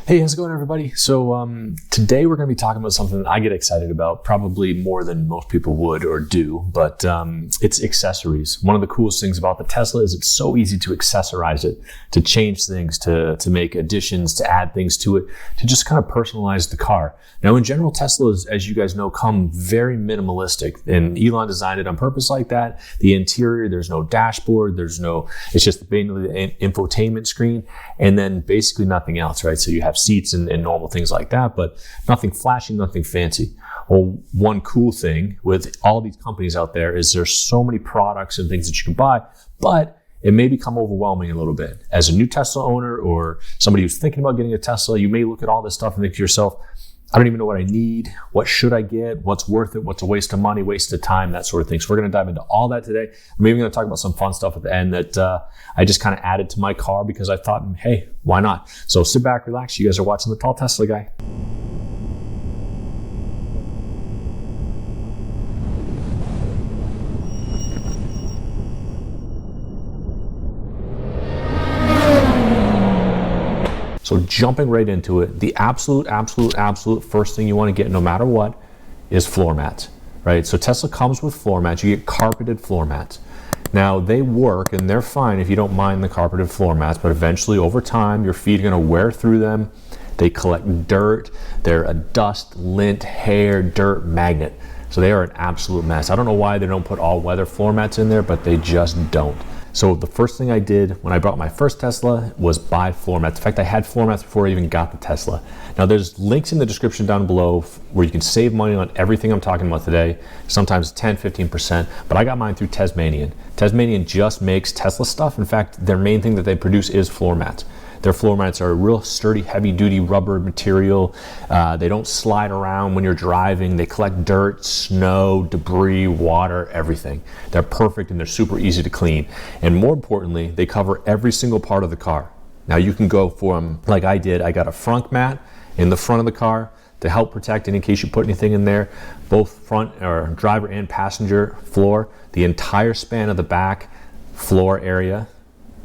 Hey, how's it going, everybody? So today we're going to be talking about something that I get excited about, probably more than most people would or do, but it's accessories. One of the coolest things about the Tesla is it's so easy to accessorize it, to change things, to make additions, to add things to it, to just kind of personalize the car. Now, in general, Teslas, as you guys know, come very minimalistic, and Elon designed it on purpose like that. The interior, there's no dashboard, it's just basically the infotainment screen, and then basically nothing else, right? So you have seats and normal things like that, but nothing flashy, nothing fancy. Well, one cool thing with all these companies out there is there's so many products and things that you can buy, but it may become overwhelming a little bit. As a new Tesla owner or somebody who's thinking about getting a Tesla, you may look at all this stuff and think to yourself, I don't even know what I need. What should I get? What's worth it? What's a waste of money, waste of time, that sort of thing. So we're going to dive into all that today. I'm even going to talk about some fun stuff at the end that I just kind of added to my car because I thought, hey, why not? So sit back, relax. You guys are watching The Tall Tesla Guy. So jumping right into it, the absolute first thing you want to get no matter what is floor mats, right? So Tesla comes with floor mats. You get carpeted floor mats. Now they work and they're fine if you don't mind the carpeted floor mats, but eventually over time your feet are going to wear through them. They collect dirt. They're a dust, lint, hair, dirt magnet. So they are an absolute mess. I don't know why they don't put all weather floor mats in there, but they just don't. So the first thing I did when I bought my first Tesla was buy floor mats. In fact, I had floor mats before I even got the Tesla. Now there's links in the description down below where you can save money on everything I'm talking about today, sometimes 10, 15%, but I got mine through Tesmanian. Tesmanian just makes Tesla stuff. In fact, their main thing that they produce is floor mats. Their floor mats are a real sturdy, heavy-duty rubber material. They don't slide around when you're driving. They collect dirt, snow, debris, water, everything. They're perfect and they're super easy to clean. And more importantly, they cover every single part of the car. Now you can go from, like I did, I got a front mat in the front of the car to help protect in case you put anything in there, both front or driver and passenger floor, the entire span of the back floor area,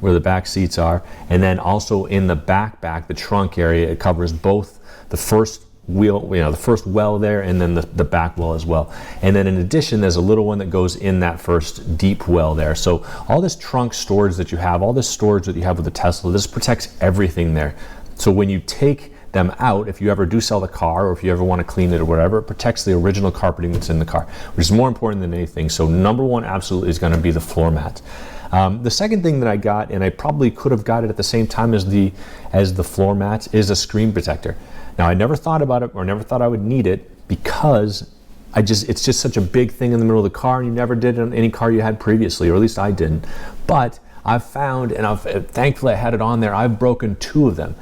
where the back seats are, and then also in the back, the trunk area, it covers both the first wheel, the first well there, and then the back well as well. And then in addition, there's a little one that goes in that first deep well there. So all this trunk storage that you have, all this storage that you have with the Tesla, this protects everything there. So when you take them out, if you ever do sell the car or if you ever want to clean it or whatever, it protects the original carpeting that's in the car, which is more important than anything. So number one absolutely is going to be the floor mat. The second thing that I got, and I probably could have got it at the same time as the floor mats, is a screen protector. Now I never thought about it or never thought I would need it because it's just such a big thing in the middle of the car, and you never did it on any car you had previously, or at least I didn't. But I've found, and thankfully I had it on there, I've broken two of them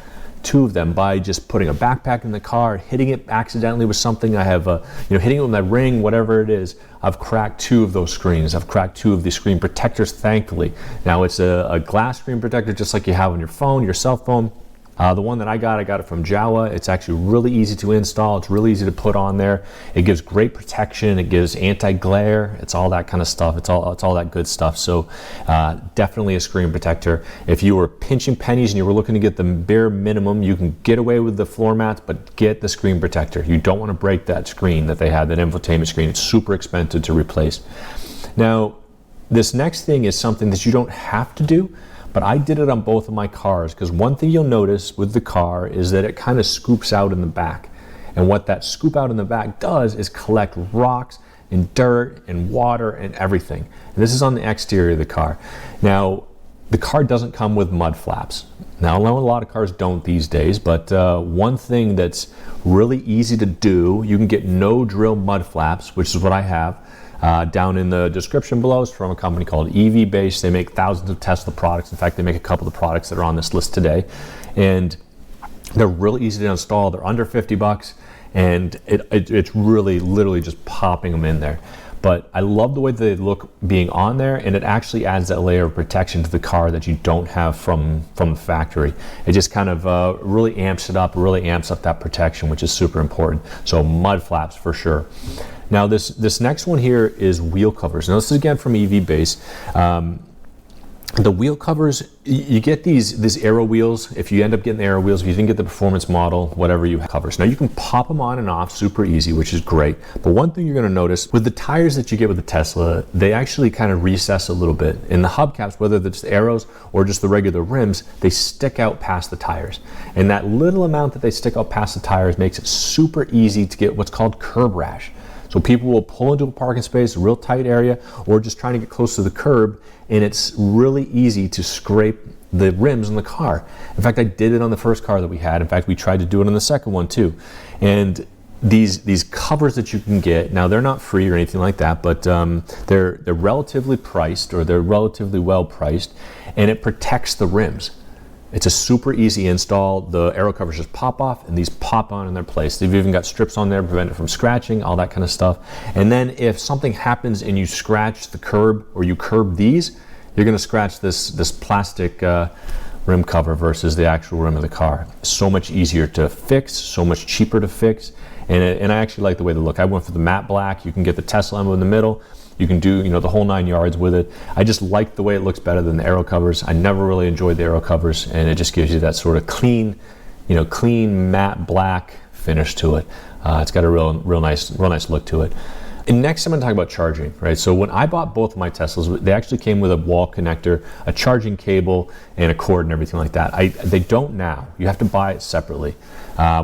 by just putting a backpack in the car, hitting it accidentally with something. I have hitting it with my ring, whatever it is. I've cracked two of those screens. I've cracked two of the screen protectors, thankfully. Now it's a glass screen protector just like you have on your phone, your cell phone. The one that I got it from Jowua. It's actually really easy to install. It's really easy to put on there. It gives great protection. It gives anti-glare. It's all that kind of stuff. It's all that good stuff. So definitely a screen protector. If you were pinching pennies and you were looking to get the bare minimum, you can get away with the floor mats, but get the screen protector. You don't want to break that screen that they have, that infotainment screen. It's super expensive to replace. Now, this next thing is something that you don't have to do, but I did it on both of my cars because one thing you'll notice with the car is that it kind of scoops out in the back. And what that scoop out in the back does is collect rocks and dirt and water and everything. And this is on the exterior of the car. Now, the car doesn't come with mud flaps. Now, I know a lot of cars don't these days, but one thing that's really easy to do, you can get no drill mud flaps, which is what I have. Down in the description below is from a company called EvBase. They make thousands of Tesla products. In fact, they make a couple of the products that are on this list today. And they're really easy to install. They're under 50 bucks. And it's really literally just popping them in there. But I love the way they look being on there, and it actually adds that layer of protection to the car that you don't have from the factory. It just kind of really amps it up, really amps up that protection, which is super important. So mud flaps for sure. Now this next one here is wheel covers. Now this is again from EvBase. The wheel covers, you get these aero wheels. If you end up getting the aero wheels, if you didn't get the performance model, whatever you have covers. Now you can pop them on and off super easy, which is great. But one thing you're going to notice with the tires that you get with the Tesla, they actually kind of recess a little bit. In the hubcaps, whether it's the arrows or just the regular rims, they stick out past the tires. And that little amount that they stick out past the tires makes it super easy to get what's called curb rash. So people will pull into a parking space, a real tight area, or just trying to get close to the curb, and it's really easy to scrape the rims in the car. In fact, I did it on the first car that we had. In fact, we tried to do it on the second one too. And these covers that you can get, now they're not free or anything like that, but they're relatively priced, or they're relatively well priced, and it protects the rims. It's a super easy install. The aero covers just pop off and these pop on in their place. They've even got strips on there to prevent it from scratching, all that kind of stuff. And then if something happens and you scratch the curb, or you curb these, you're gonna scratch this plastic rim cover versus the actual rim of the car. So much easier to fix, so much cheaper to fix. And I actually like the way they look. I went for the matte black. You can get the Tesla emblem in the middle. You can do, the whole 9 yards with it. I just like the way it looks better than the aero covers. I never really enjoyed the aero covers, and it just gives you that sort of clean, clean matte black finish to it. It's got a real nice look to it. And next, I'm going to talk about charging, right? So when I bought both of my Teslas, they actually came with a wall connector, a charging cable, and a cord and everything like that. They don't now. You have to buy it separately,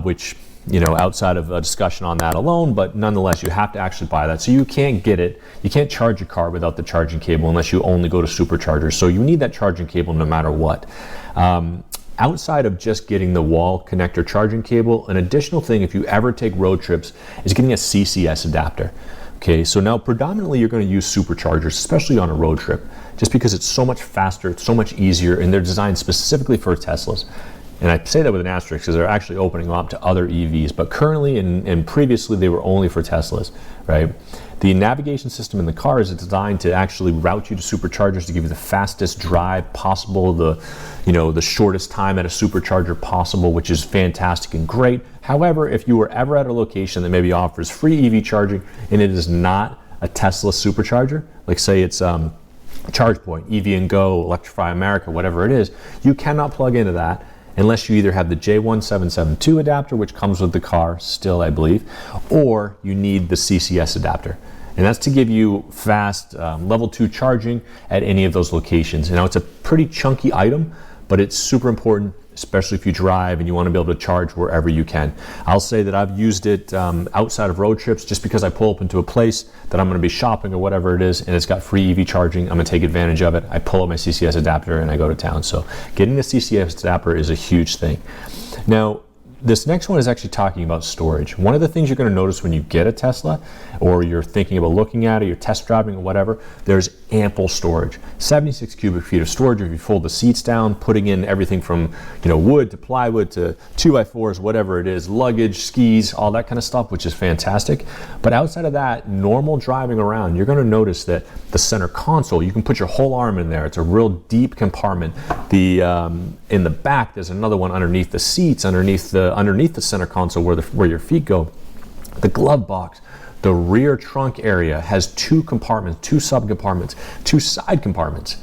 which, outside of a discussion on that alone, but nonetheless, you have to actually buy that. So you can't get it. You can't charge a car without the charging cable unless you only go to superchargers. So you need that charging cable no matter what. Outside of just getting the wall connector charging cable, an additional thing, if you ever take road trips, is getting a CCS adapter. Okay, so now predominantly you're going to use superchargers, especially on a road trip, just because it's so much faster, it's so much easier, and they're designed specifically for Teslas. And I say that with an asterisk because they're actually opening up to other EVs, but currently and previously they were only for Teslas, right? The navigation system in the car is designed to actually route you to superchargers to give you the fastest drive possible, the shortest time at a supercharger possible, which is fantastic and great. However, if you were ever at a location that maybe offers free EV charging and it is not a Tesla supercharger, like say it's ChargePoint, EV & Go, Electrify America, whatever it is, you cannot plug into that unless you either have the J1772 adapter, which comes with the car still, I believe, or you need the CCS adapter. And that's to give you fast level 2 charging at any of those locations. Now, it's a pretty chunky item, but it's super important, especially if you drive and you want to be able to charge wherever you can. I'll say that I've used it outside of road trips just because I pull up into a place that I'm going to be shopping or whatever it is, and it's got free EV charging. I'm going to take advantage of it. I pull up my CCS adapter and I go to town. So getting the CCS adapter is a huge thing. Now, this next one is actually talking about storage. One of the things you're going to notice when you get a Tesla, or you're thinking about looking at it, you're test driving or whatever, there's ample storage. 76 cubic feet of storage if you fold the seats down, putting in everything from wood to plywood to 2x4s, whatever it is, luggage, skis, all that kind of stuff, which is fantastic. But outside of that, normal driving around, you're going to notice that the center console, you can put your whole arm in there. It's a real deep compartment. In the back, there's another one underneath the seats, underneath the center console where your feet go. The glove box, the rear trunk area has 2 compartments, 2 sub-compartments, 2 side compartments,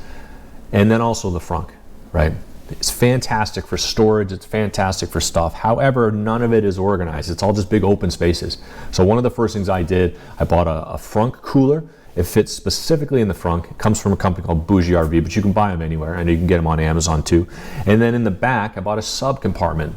and then also the front, right? It's fantastic for storage, it's fantastic for stuff. However, none of it is organized. It's all just big open spaces. So one of the first things I did, I bought a front cooler. It fits specifically in the front. It comes from a company called Bougie RV, but you can buy them anywhere, and you can get them on Amazon too. And then in the back, I bought a sub-compartment.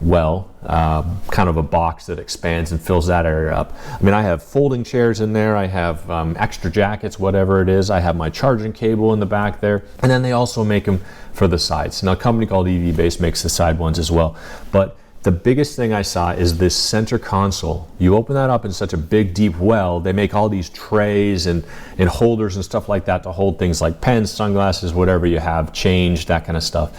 Kind of a box that expands and fills that area up. I mean, I have folding chairs in there. I have extra jackets, whatever it is. I have my charging cable in the back there. And then they also make them for the sides. Now, a company called EvBase makes the side ones as well. But the biggest thing I saw is this center console. You open that up in such a big, deep well, they make all these trays and holders and stuff like that to hold things like pens, sunglasses, whatever you have, change, that kind of stuff.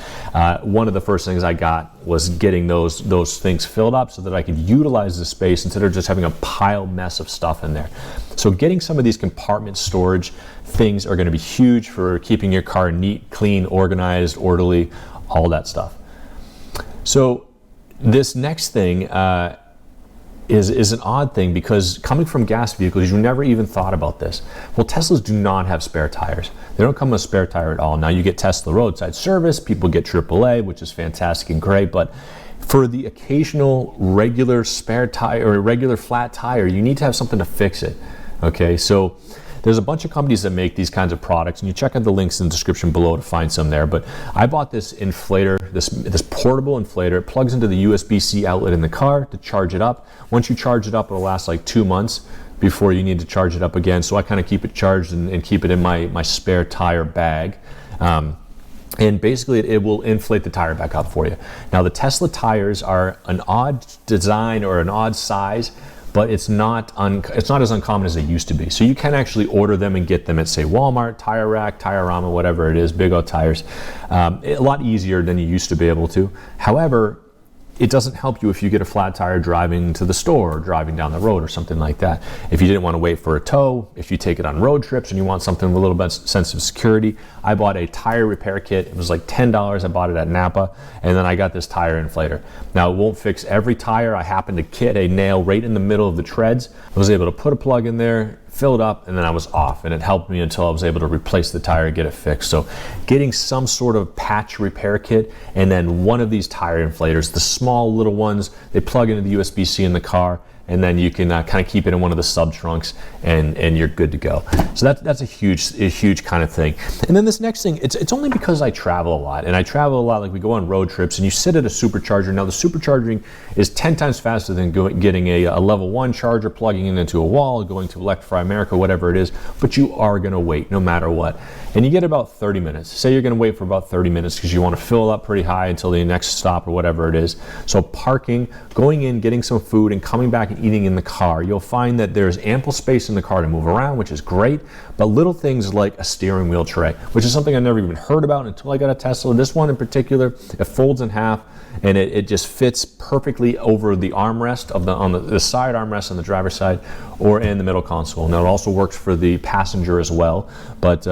One of the first things I got was getting those things filled up so that I could utilize the space instead of just having a pile mess of stuff in there. So getting some of these compartment storage things are going to be huge for keeping your car neat, clean, organized, orderly, all that stuff. So this next thing is an odd thing, because coming from gas vehicles, you never even thought about this. Well, Teslas do not have spare tires. They don't come with a spare tire at all. Now, you get Tesla roadside service, people get AAA, which is fantastic and great, but for the occasional regular spare tire or a regular flat tire, you need to have something to fix it. Okay, so there's a bunch of companies that make these kinds of products, and you check out the links in the description below to find some there. But I bought this inflator, this portable inflator. It plugs into the USB-C outlet in the car to charge it up. Once you charge it up, it'll last like 2 months before you need to charge it up again. So I kind of keep it charged and keep it in my spare tire bag. And basically it will inflate the tire back up for you. Now, the Tesla tires are an odd design or an odd size, but it's not as uncommon as they used to be. So you can actually order them and get them at, say, Walmart, Tire Rack, Tire-Rama, whatever it is, Big O Tires. A lot easier than you used to be able to. However, it doesn't help you if you get a flat tire driving to the store or driving down the road or something like that. If you didn't want to wait for a tow, if you take it on road trips and you want something with a little bit sense of security, I bought a tire repair kit. It was like $10. I bought it at Napa, and then I got this tire inflator. Now, it won't fix every tire. I happened to kit a nail right in the middle of the treads. I was able to put a plug in there, fill it up, and then I was off, and it helped me until I was able to replace the tire and get it fixed. So getting some sort of patch repair kit, and then one of these tire inflators, the small little ones, they plug into the USB-C in the car, and then you can kind of keep it in one of the sub trunks, and you're good to go. So that's a huge kind of thing. And then this next thing, it's only because I travel a lot, and I travel a lot. Like, we go on road trips, and you sit at a supercharger. Now, the supercharging is 10 times faster than getting a level 1 charger, plugging it into a wall, going to Electrify America, whatever it is. But you are going to wait no matter what, and you get about 30 minutes. Say you're going to wait for about 30 minutes because you want to fill up pretty high until the next stop or whatever it is. So parking, going in, getting some food, and coming back and eating in the car, you'll find that there's ample space in the car to move around, which is great. But little things like a steering wheel tray, which is something I never even heard about until I got a Tesla. This one in particular, it folds in half, and it just fits perfectly over the armrest on the side armrest on the driver's side, or in the middle console. Now, it also works for the passenger as well, but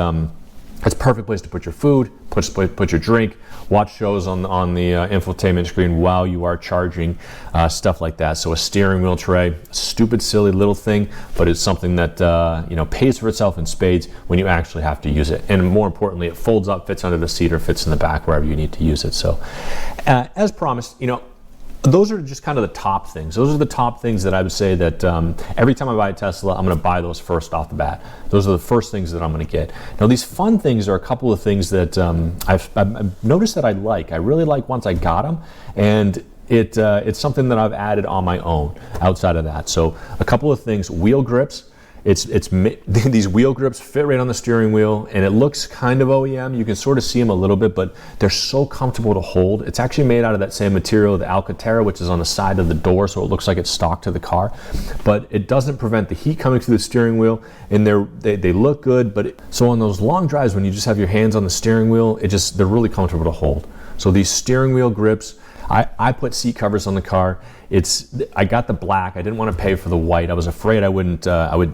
it's a perfect place to put your food, put your drink, watch shows on the infotainment screen while you are charging, stuff like that. So a steering wheel tray, stupid, silly little thing, but it's something that pays for itself in spades when you actually have to use it. And more importantly, it folds up, fits under the seat, or fits in the back wherever you need to use it. So, as promised, those are just kind of the top things. Those are the top things that I would say that every time I buy a Tesla, I'm going to buy those first off the bat. Those are the first things that I'm going to get. Now, these fun things are a couple of things that I've noticed that I like. I really like once I got them, and it's something that I've added on my own outside of that. So a couple of things: wheel grips. These wheel grips fit right on the steering wheel, and it looks kind of OEM. You can sort of see them a little bit, but they're so comfortable to hold. It's actually made out of that same material, the Alcantara, which is on the side of the door, so it looks like it's stuck to the car. But it doesn't prevent the heat coming through the steering wheel, and they look good. So on those long drives, when you just have your hands on the steering wheel, they're really comfortable to hold. So these steering wheel grips, I put seat covers on the car. I got the black. I didn't want to pay for the white. I was afraid I would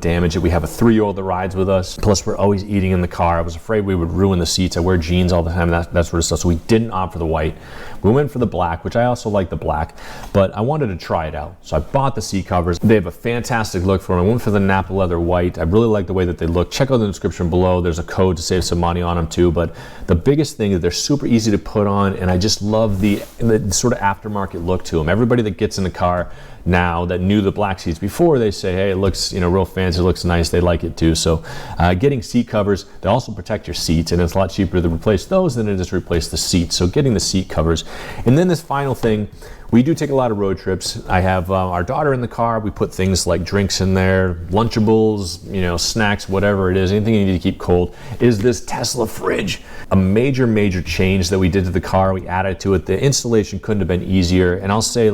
damage it. We have a 3-year-old that rides with us. Plus, we're always eating in the car. I was afraid we would ruin the seats. I wear jeans all the time, that sort of stuff. So we didn't opt for the white. We went for the black, which I also like the black, but I wanted to try it out. So I bought the seat covers. They have a fantastic look for them. I went for the Napa leather white. I really like the way that they look. Check out the description below. There's a code to save some money on them too. But the biggest thing is they're super easy to put on, and I just love the sort of aftermarket look to them. Everybody that gets in the car now that knew the black seats before, they say, hey, it looks real fancy, it looks nice, they like it too. So getting seat covers, they also protect your seats, and it's a lot cheaper to replace those than it is to replace the seats. So getting the seat covers. And then this final thing, we do take a lot of road trips. I have our daughter in the car. We put things like drinks in there, Lunchables, snacks, whatever it is, anything you need to keep cold. Is this Tesla fridge. A major change that we did to the car, we added to it. The installation couldn't have been easier. And I'll say,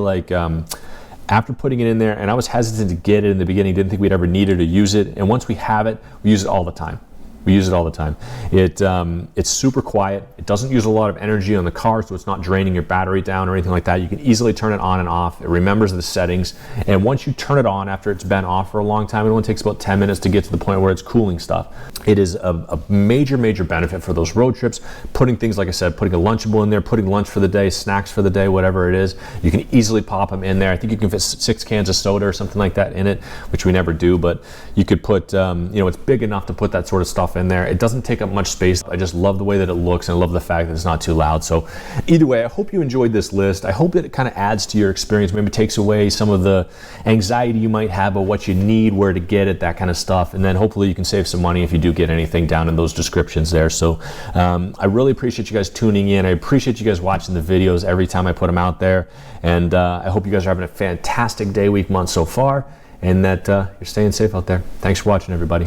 after putting it in there, and I was hesitant to get it in the beginning, didn't think we'd ever need it or use it. And once we have it, we use it all the time. We use it all the time. It's super quiet. It doesn't use a lot of energy on the car, so it's not draining your battery down or anything like that. You can easily turn it on and off. It remembers the settings. And once you turn it on after it's been off for a long time, it only takes about 10 minutes to get to the point where it's cooling stuff. It is a major, major benefit for those road trips. Putting things, like I said, putting a Lunchable in there, putting lunch for the day, snacks for the day, whatever it is. You can easily pop them in there. I think you can fit 6 cans of soda or something like that in it, which we never do, but you could put, it's big enough to put that sort of stuff in there. It doesn't take up much space. I just love the way that it looks, and I love the fact that it's not too loud. So either way, I hope you enjoyed this list. I hope that it kind of adds to your experience, maybe takes away some of the anxiety you might have about what you need, where to get it, that kind of stuff. And then hopefully you can save some money if you do get anything down in those descriptions there. So I really appreciate you guys tuning in. I appreciate you guys watching the videos every time I put them out there. And I hope you guys are having a fantastic day, week, month so far, and that you're staying safe out there. Thanks for watching, everybody.